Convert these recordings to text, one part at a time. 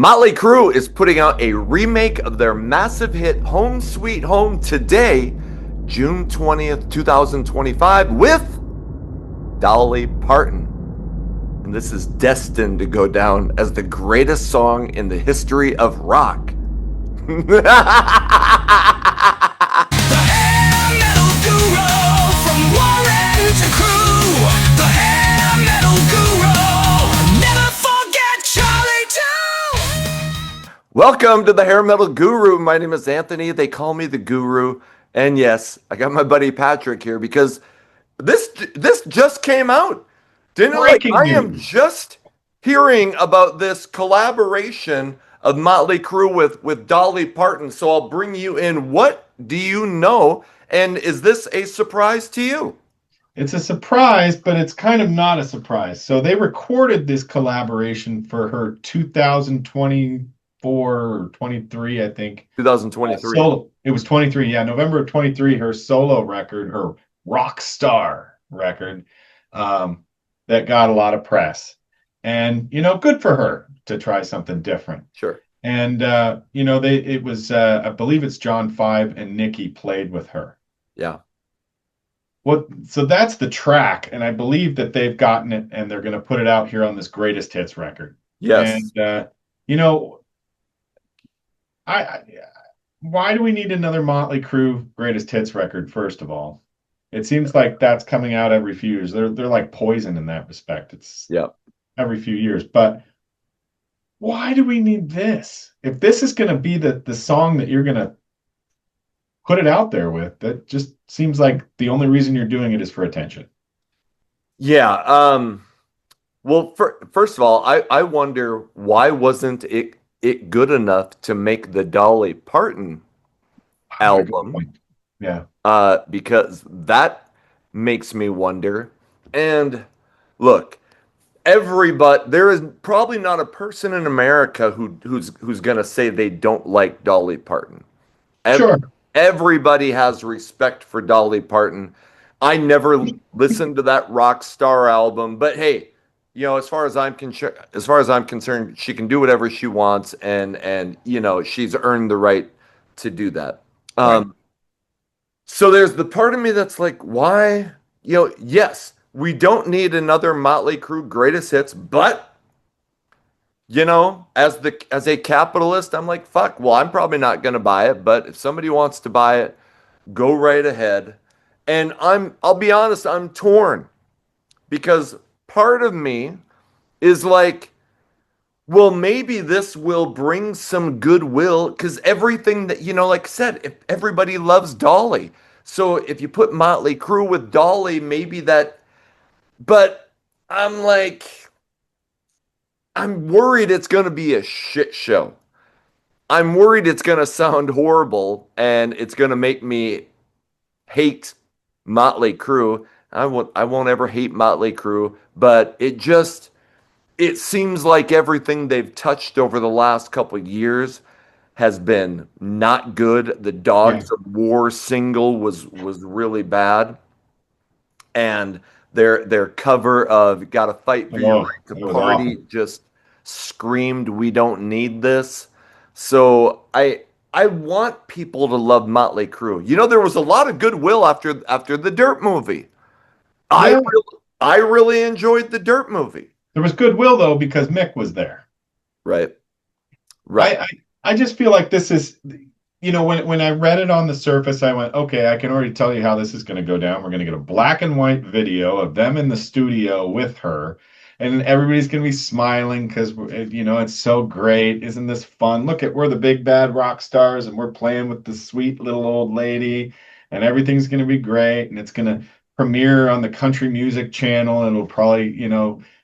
Motley Crue is putting out a remake of their massive hit Home Sweet Home today, June 20th, 2025, with Dolly Parton. And this is destined to go down as the greatest song in the history of rock. Welcome to the Hair Metal Guru. My name is Anthony. They call me the Guru. And yes, I got my buddy Patrick here because this just came out. I am just hearing about this collaboration of Motley Crue with Dolly Parton. So I'll bring you in. What do you know? And is this a surprise to you? It's a surprise, but it's kind of not a surprise. So they recorded this collaboration for her 2024 or 23, I think. 2023. Solo. It was 23. Yeah, November of 23, her solo record, her rock star record, that got a lot of press. And, good for her to try something different. Sure. And, I believe it's John 5 and Nikki played with her. Yeah. So that's the track. And I believe that they've gotten it and they're going to put it out here on this greatest hits record. Yes. And, why do we need another Motley Crue greatest hits record, first of all? It seems like that's coming out every few years. They're like poison in that respect. It's every few years. But why do we need this? If this is going to be the song that you're going to put it out there with, that just seems like the only reason you're doing it is for attention. Yeah. Well, first of all, I wonder why wasn't it good enough to make the Dolly Parton album? Yeah. Because that makes me wonder. And look, there is probably not a person in America who's gonna say they don't like Dolly Parton. Sure. Everybody has respect for Dolly Parton. I never listened to that rock star album, but hey, as far as I'm concerned, she can do whatever she wants, and she's earned the right to do that. Right. So there's the part of me that's like, why? Yes, we don't need another Motley Crue greatest hits, but as a capitalist, I'm like, fuck. Well, I'm probably not going to buy it, but if somebody wants to buy it, go right ahead. And I'll be honest, I'm torn because part of me is like, well, maybe this will bring some goodwill because everything that, like I said, if everybody loves Dolly. So if you put Motley Crue with Dolly, maybe that, but I'm worried it's going to be a shit show. I'm worried it's going to sound horrible and it's going to make me hate Motley Crue. I won't ever hate Motley Crue, but it seems like everything they've touched over the last couple of years has been not good. The Dogs of War single was really bad. And their cover of Gotta Fight for Your Right to Party just screamed, we don't need this. So I want people to love Motley Crue. There was a lot of goodwill after the Dirt movie. Yeah. I really enjoyed the Dirt movie. There was goodwill though because Mick was there. Right. I just feel like this is, when I read it on the surface, I went, okay, I can already tell you how this is going to go down. We're going to get a black and white video of them in the studio with her, and everybody's going to be smiling because it's so great. Isn't this fun? Look we're the big bad rock stars and we're playing with the sweet little old lady, and everything's going to be great, and it's going to premiere on the country music channel, and it'll probably,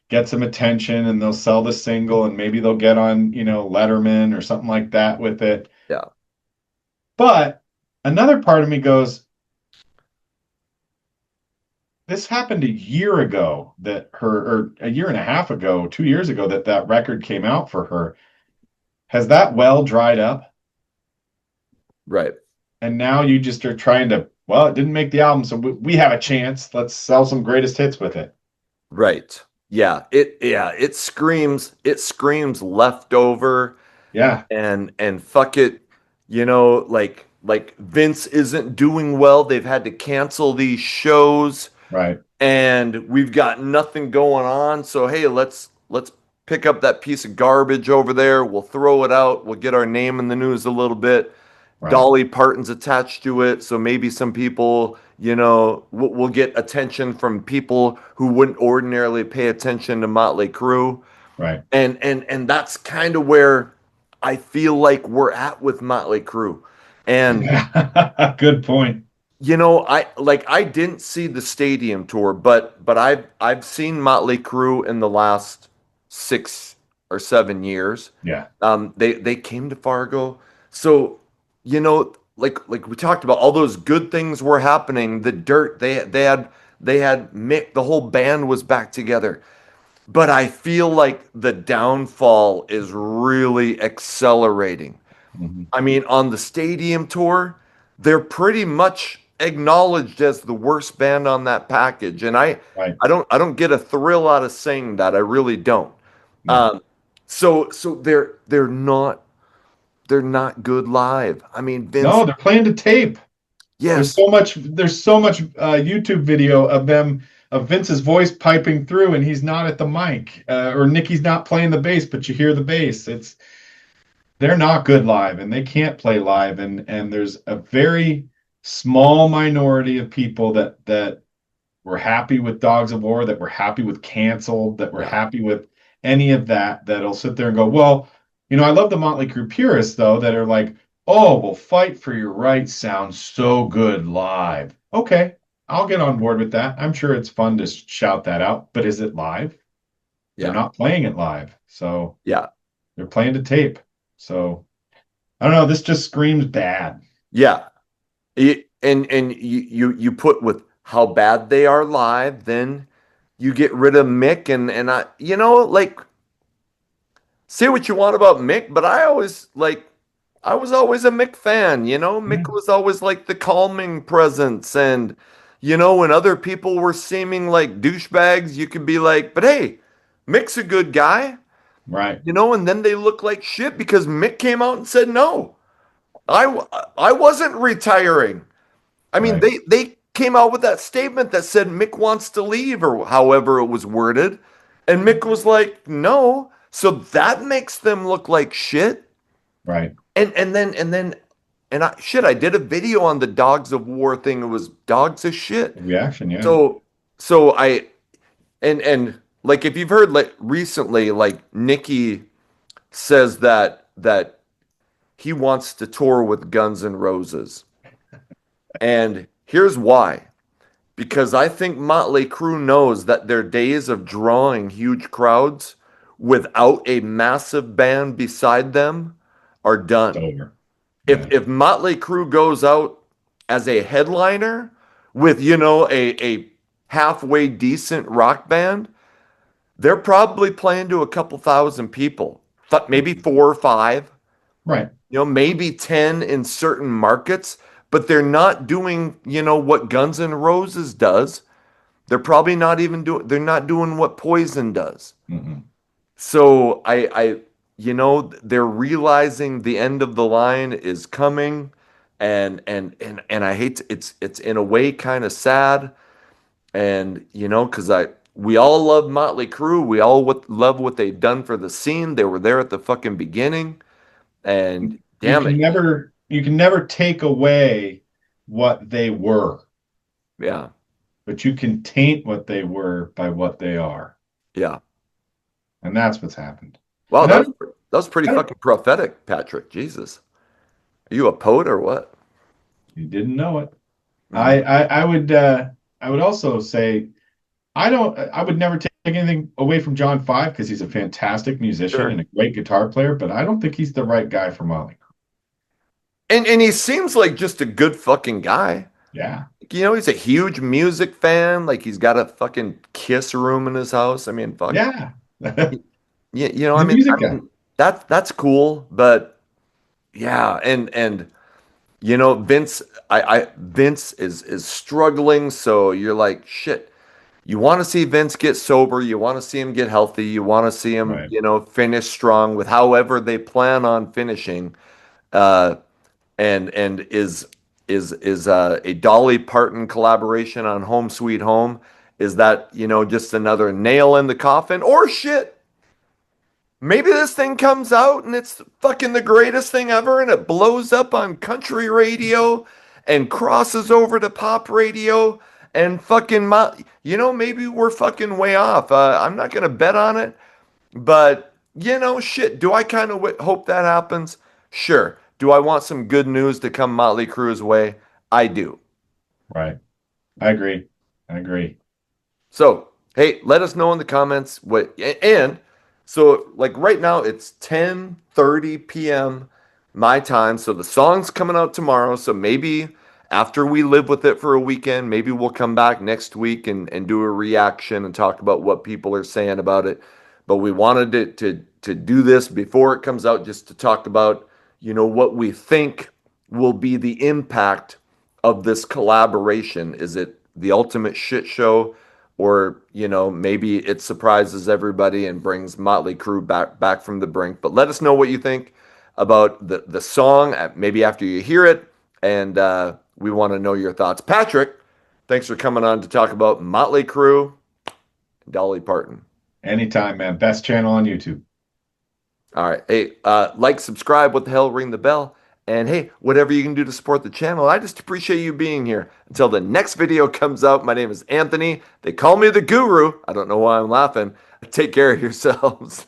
get some attention, and they'll sell the single, and maybe they'll get on, Letterman or something like that with it. Yeah. But another part of me goes, this happened a year ago or a year and a half ago, 2 years ago, that record came out for her. Has that well dried up? Right. And now you just are trying to, well, it didn't make the album, so we have a chance. Let's sell some greatest hits with it. Right. Yeah. It screams leftover. Yeah. and fuck it, like Vince isn't doing well. They've had to cancel these shows Right. and we've got nothing going on. So hey, let's pick up that piece of garbage over there. We'll throw it out. We'll get our name in the news a little bit. Right. Dolly Parton's attached to it, so maybe some people, will get attention from people who wouldn't ordinarily pay attention to Motley Crue. Right. And that's kind of where I feel like we're at with Motley Crue. And Good point. I didn't see the stadium tour, but I've seen Motley Crue in the last 6 or 7 years. Yeah. They came to Fargo, so like we talked about, all those good things were happening. The Dirt, they had Mick, the whole band was back together. But I feel like the downfall is really accelerating. Mhm. I mean, on the stadium tour, they're pretty much acknowledged as the worst band on that package, and I Right. I don't I don't get a thrill out of saying that. I really don't. No. Um, so they're not good live. I mean, Vince, No, they're playing to tape. yes, There's so much YouTube video of them of Vince's voice piping through, and he's not at the mic, or Nicky's not playing the bass, but you hear the bass. It's they're not good live, and they can't play live, and there's a very small minority of people that were happy with Dogs of War, that were happy with Canceled, that were yeah, happy with any of that, that'll sit there and go, well, I love the Motley Crue purists though, that are like, oh, well, Fight for Your Right sounds so good live. Okay, I'll get on board with that. I'm sure it's fun to shout that out, but is it live? They're yeah, not playing it live, so yeah, they're playing to tape. So I don't know. This just screams bad. yeah. And you put with how bad they are live, then you get rid of Mick and I, like, say what you want about Mick, but I was always a Mick fan, Yeah, Mick was always like the calming presence. And, when other people were seeming like douchebags, you could be like, but hey, Mick's a good guy, right, and then they look like shit because Mick came out and said, no, I wasn't retiring. I mean, right, they came out with that statement that said Mick wants to leave or however it was worded. And Mick was like, no. So that makes them look like shit. right. And I did a video on the Dogs of War thing. It was dogs of shit. Reaction, yeah. So I and like, if you've heard, like, recently, like, Nikki says that he wants to tour with Guns N' Roses. And here's why. Because I think Motley Crue knows that their days of drawing huge crowds without a massive band beside them are It's done. over. If Yeah, if Motley Crue goes out as a headliner with, a halfway decent rock band, they're probably playing to a couple thousand people, maybe four or five, right, maybe 10 in certain markets, but they're not doing, what Guns N' Roses does. They're probably not even doing, they're not doing what Poison does. mm-mm. So they're realizing the end of the line is coming, and I hate it's in a way kind of sad, and because we all love Motley Crue, we all love what they've done for the scene. They were there at the fucking beginning, and You damn can it, never take away what they were, yeah, but you can taint what they were by what they are, yeah. and that's what's happened. Wow, And that was pretty I don't, fucking prophetic, Patrick. Jesus, are you a poet or what? you didn't know it. Mm, I would also say I would never take anything away from John Five because he's a fantastic musician sure. and a great guitar player, but I don't think he's the right guy for Molly. And he seems like just a good fucking guy. Yeah, He's a huge music fan. Like, he's got a fucking Kiss room in his house. I mean, fuck. yeah. Y- He's I a mean, music guy. that's cool, but yeah, and Vince, Vince is struggling. So you're like, shit. You want to see Vince get sober. You want to see him get healthy. You want to see him, Right. finish strong with however they plan on finishing. Uh, and is a Dolly Parton collaboration on Home Sweet Home? Is that, just another nail in the coffin? Or shit, maybe this thing comes out and it's fucking the greatest thing ever and it blows up on country radio and crosses over to pop radio and fucking, maybe we're fucking way off. I'm not going to bet on it, but, shit, do I kind of hope that happens? Sure. Do I want some good news to come Motley Crue's way? I do. Right. I agree. I agree. So, hey, let us know in the comments and so like right now it's 10:30 p.m. my time. So the song's coming out tomorrow. So maybe after we live with it for a weekend, maybe we'll come back next week and do a reaction and talk about what people are saying about it. But we wanted to do this before it comes out just to talk about, what we think will be the impact of this collaboration. Is it the ultimate shit show? Or maybe it surprises everybody and brings Motley Crue back from the brink. But let us know what you think about the song, maybe after you hear it, and we want to know your thoughts. Patrick, thanks for coming on to talk about Motley Crue and Dolly Parton. Anytime, man. Best channel on YouTube. All right. Hey, like, subscribe, what the hell, ring the bell. And hey, whatever you can do to support the channel, I just appreciate you being here. Until the next video comes out, my name is Anthony. They call me the Guru. I don't know why I'm laughing. Take care of yourselves.